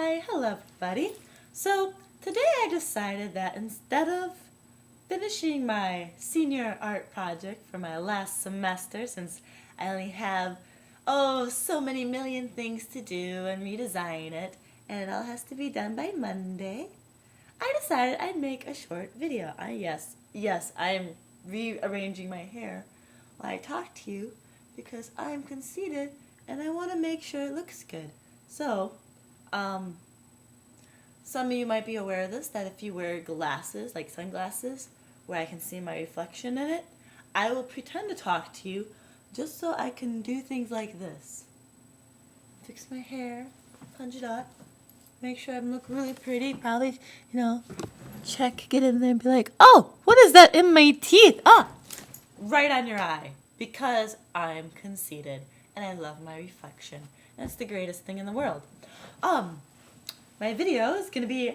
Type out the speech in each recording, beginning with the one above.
Hi, hello everybody. So today I decided that instead of finishing my senior art project for my last semester, since I only have so many million things to do and redesign it, and it all has to be done by Monday, I decided I'd make a short video. Yes, I'm rearranging my hair while I talk to you because I'm conceited and I want to make sure it looks good. So, some of you might be aware of this, that if you wear glasses, like sunglasses, where I can see my reflection in it, I will pretend to talk to you just so I can do things like this. Fix my hair, punch it up, make sure I look really pretty, probably, check, get in there and be like, oh, what is that in my teeth? Ah, right on your eye, because I'm conceited and I love my reflection. That's the greatest thing in the world. My video is going to be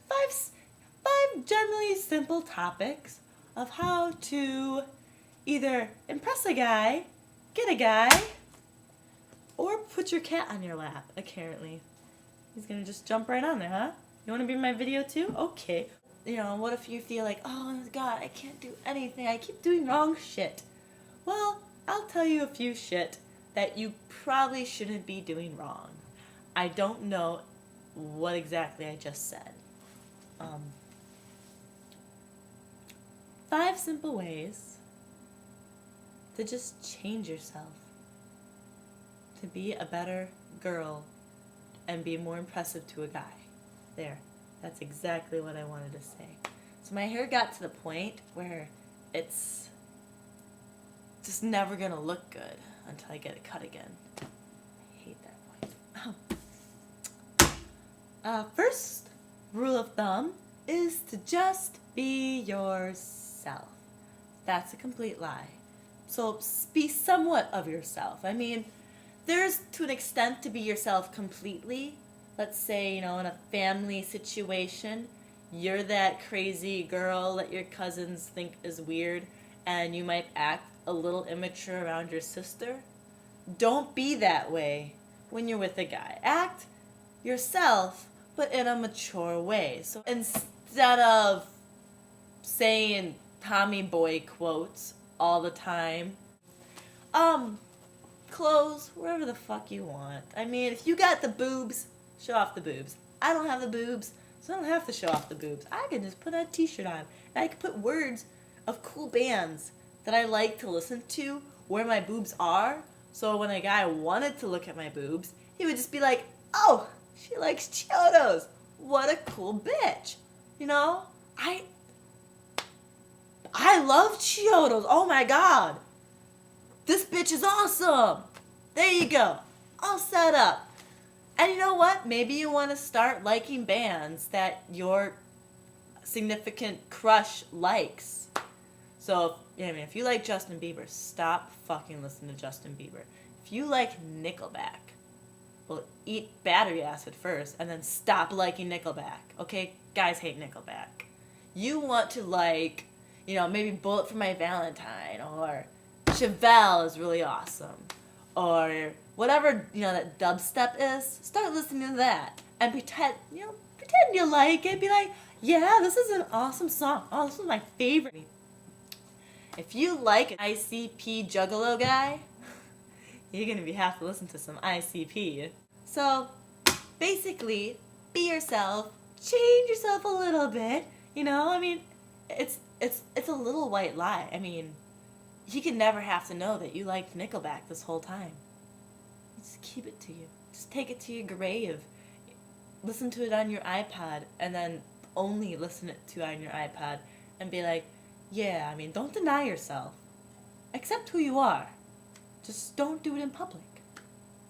five generally simple topics of how to either impress a guy, get a guy, or put your cat on your lap, apparently. He's going to just jump right on there, huh? You want to be in my video too? Okay. What if you feel like, oh God, I can't do anything. I keep doing wrong shit. Well, I'll tell you a few shit that you probably shouldn't be doing wrong. I don't know what exactly I just said. 5 simple ways to just change yourself, to be a better girl and be more impressive to a guy. There, that's exactly what I wanted to say. So my hair got to the point where it's just never gonna look good until I get it cut again. I hate that point. First rule of thumb is to just be yourself. That's a complete lie. So be somewhat of yourself. I mean, there's to an extent to be yourself completely. Let's say, in a family situation, you're that crazy girl that your cousins think is weird and you might act a little immature around your sister. Don't be that way when you're with a guy. Act yourself, but in a mature way. So instead of saying Tommy Boy quotes all the time, clothes wherever the fuck you want. I mean, if you got the boobs, show off the boobs. I don't have the boobs, so I don't have to show off the boobs. I can just put a t-shirt on, and I can put words of cool bands that I like to listen to where my boobs are. So when a guy wanted to look at my boobs, he would just be like, oh, she likes Chiodos. What a cool bitch. I love Chiodos. Oh my God. This bitch is awesome. There you go. All set up. And you know what? Maybe you want to start liking bands that your significant crush likes. So, if you like Justin Bieber, stop fucking listening to Justin Bieber. If you like Nickelback, well, eat battery acid first and then stop liking Nickelback. Okay? Guys hate Nickelback. You want to like, maybe Bullet for My Valentine, or Chevelle is really awesome, or whatever, that dubstep is. Start listening to that and pretend you like it. Be like, yeah, this is an awesome song. Oh, this is my favorite. If you like an ICP Juggalo guy, you're going to have to listen to some ICP. So, basically, be yourself, change yourself a little bit, it's a little white lie. I mean, he can never have to know that you liked Nickelback this whole time. Just keep it to you. Just take it to your grave. Listen to it on your iPod, and then only listen to it on your iPod, and be like, yeah, don't deny yourself. Accept who you are. Just don't do it in public.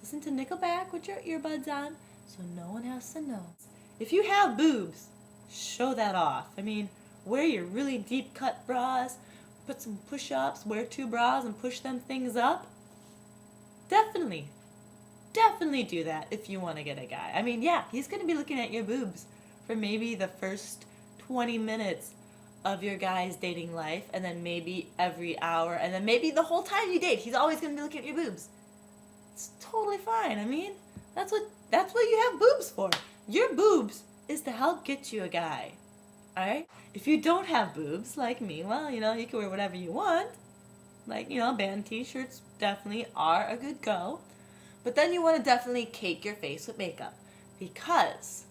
Listen to Nickelback with your earbuds on, so no one has to know. If you have boobs, show that off. Wear your really deep cut bras, put some push-ups, wear 2 bras and push them things up. Definitely do that if you want to get a guy. Yeah, he's going to be looking at your boobs for maybe the first 20 minutes of your guy's dating life, and then maybe every hour, and then maybe the whole time you date, he's always going to be looking at your boobs. It's totally fine. That's what you have boobs for. your boobs is to help get you a guy. Alright? If you don't have boobs, like me, well, you can wear whatever you want. Like, band t-shirts definitely are a good go. But then you want to definitely cake your face with makeup. Because,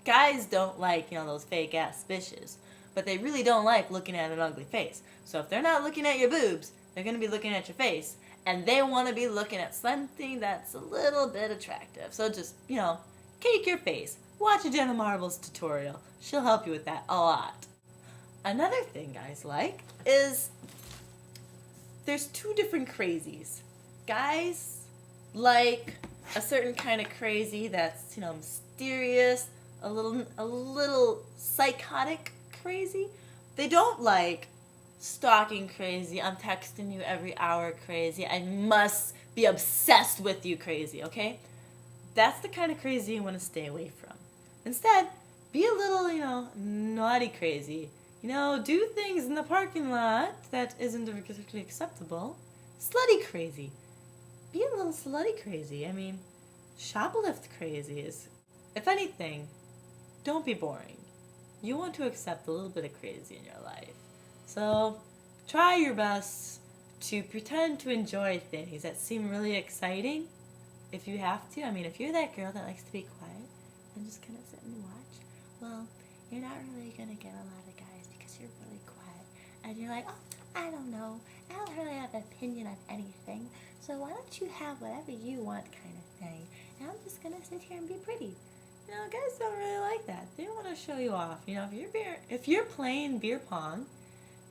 guys don't like, those fake ass bitches. But they really don't like looking at an ugly face. So if they're not looking at your boobs, they're going to be looking at your face. And they want to be looking at something that's a little bit attractive. So just, cake your face. Watch a Jenna Marbles tutorial. She'll help you with that a lot. Another thing guys like is there's two different crazies. Guys like a certain kind of crazy that's, mysterious, a little psychotic crazy. They don't like stalking crazy, I'm texting you every hour crazy, I must be obsessed with you crazy, okay? That's the kind of crazy you want to stay away from. Instead, be a little, naughty crazy. Do things in the parking lot that isn't particularly acceptable. Slutty crazy. Be a little slutty crazy. Shoplift crazy is, if anything, don't be boring. You want to accept a little bit of crazy in your life. So, try your best to pretend to enjoy things that seem really exciting. If you have to, if you're that girl that likes to be quiet and just kind of sit and watch, well, you're not really going to get a lot of guys because you're really quiet. And you're like, oh, I don't know. I don't really have an opinion on anything. So why don't you have whatever you want kind of thing. And I'm just going to sit here and be pretty. Guys don't really like that. They want to show you off. If you're playing beer pong,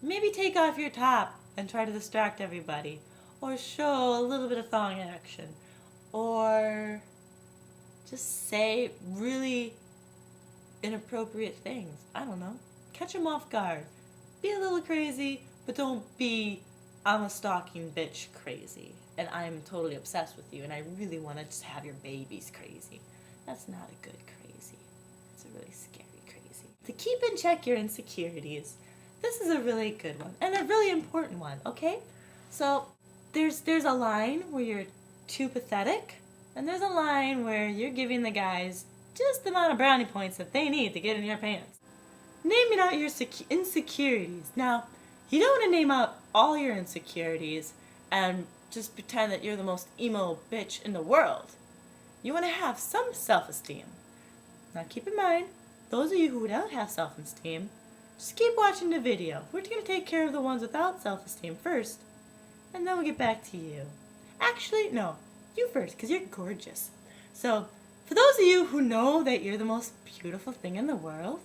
maybe take off your top and try to distract everybody. Or show a little bit of thong action. Or just say really inappropriate things. I don't know. Catch them off guard. Be a little crazy, but don't be I'm a stalking bitch crazy. And I'm totally obsessed with you and I really want to just have your babies crazy. That's not a good crazy. It's a really scary crazy. To keep in check your insecurities, this is a really good one and a really important one, okay? So there's a line where you're too pathetic, and there's a line where you're giving the guys just the amount of brownie points that they need to get in your pants. Naming out your insecurities. Now, you don't want to name out all your insecurities and just pretend that you're the most emo bitch in the world. You want to have some self-esteem. Now keep in mind, those of you who don't have self-esteem, just keep watching the video. We're going to take care of the ones without self-esteem first, and then we'll get back to you. Actually, no, you first, because you're gorgeous. So, for those of you who know that you're the most beautiful thing in the world,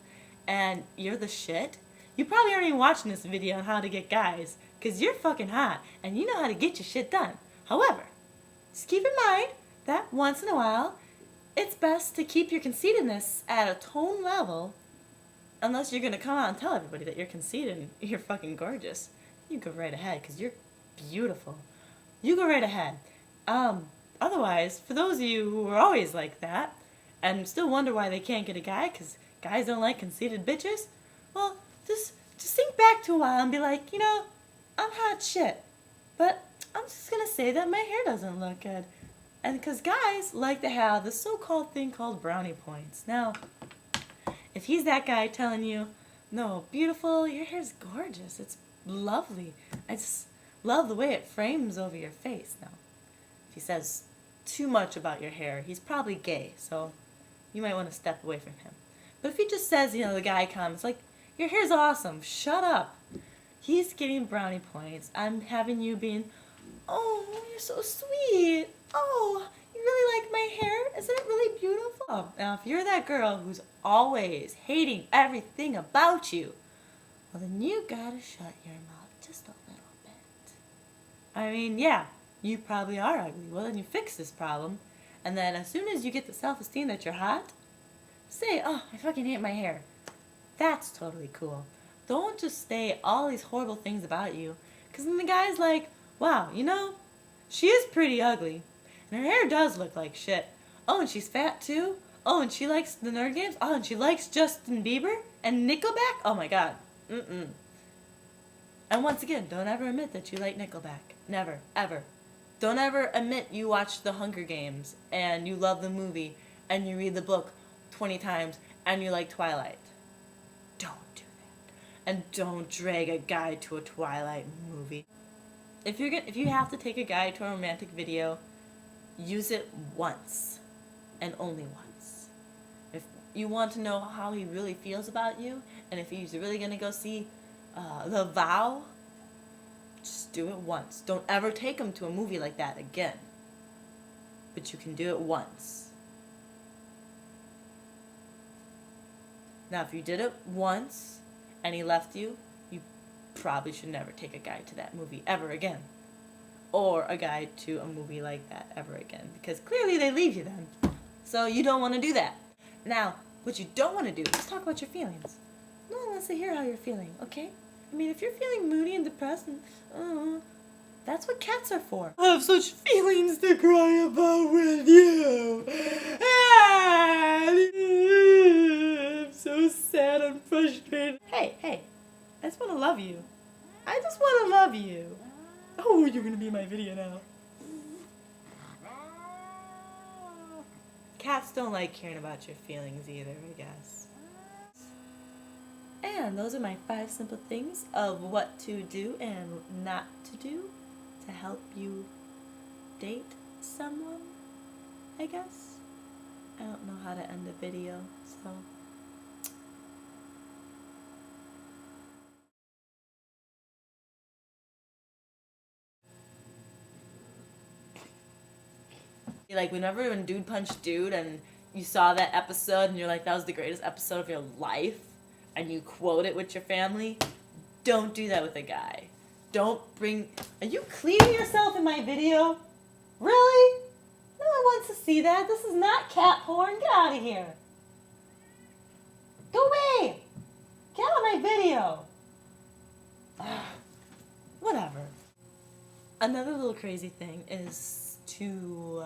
and you're the shit, you probably aren't even watching this video on how to get guys, because you're fucking hot, and you know how to get your shit done. However, just keep in mind that once in a while, it's best to keep your conceitedness at a tone level, unless you're going to come out and tell everybody that you're conceited and you're fucking gorgeous. You go right ahead, because you're beautiful. You go right ahead. Otherwise, for those of you who are always like that, and still wonder why they can't get a guy, because guys don't like conceited bitches, well, just think back to a while and be like, I'm hot shit, but I'm just going to say that my hair doesn't look good. And because guys like to have this so-called thing called brownie points. Now, if he's that guy telling you, no, beautiful, your hair's gorgeous, it's lovely, I just love the way it frames over your face. Now, if he says too much about your hair, he's probably gay, so you might want to step away from him. But if he just says, the guy comments like, your hair's awesome, shut up, he's getting brownie points. I'm having you being, oh, you're so sweet, oh, you really like my hair, isn't it really beautiful? Now, if you're that girl who's always hating everything about you, well, then you gotta shut your mouth just a little bit. Yeah, you probably are ugly. Well, then you fix this problem, and then as soon as you get the self-esteem that you're hot, say, oh, I fucking hate my hair. That's totally cool. Don't just say all these horrible things about you, because then the guy's like, wow, she is pretty ugly, and her hair does look like shit. Oh, and she's fat too? Oh, and she likes the nerd games? Oh, and she likes Justin Bieber and Nickelback? Oh my god. And once again, don't ever admit that you like Nickelback. Never, ever. Don't ever admit you watched The Hunger Games and you love the movie and you read the book 20 times and you like Twilight. Don't do that. And don't drag a guy to a Twilight movie. If you have to take a guy to a romantic video, use it once and only once. If you want to know how he really feels about you, and if he's really gonna go see The Vow, just do it once. Don't ever take him to a movie like that again. But you can do it once. Now, if you did it once and he left you, you probably should never take a guy to that movie ever again. Or a guy to a movie like that ever again. Because clearly they leave you then. So you don't want to do that. Now, what you don't want to do is talk about your feelings. No one wants to hear how you're feeling, okay? I mean, if you're feeling moody and depressed, and, that's what cats are for. I have such feelings to cry about with you. I'm so sad and frustrated. Hey, I just want to love you. I just want to love you. Oh, you're going to be in my video now. Cats don't like hearing about your feelings either, I guess. And those are my 5 simple things of what to do and not to do to help you date someone, I guess. I don't know how to end a video, so... Like, whenever when Dude Punched Dude and you saw that episode and you're like, that was the greatest episode of your life, and you quote it with your family, don't do that with a guy. Don't bring... Are you cleaning yourself in my video? Really? No one wants to see that. This is not cat porn. Get out of here. Go away. Get out of my video. Whatever. Another little crazy thing is to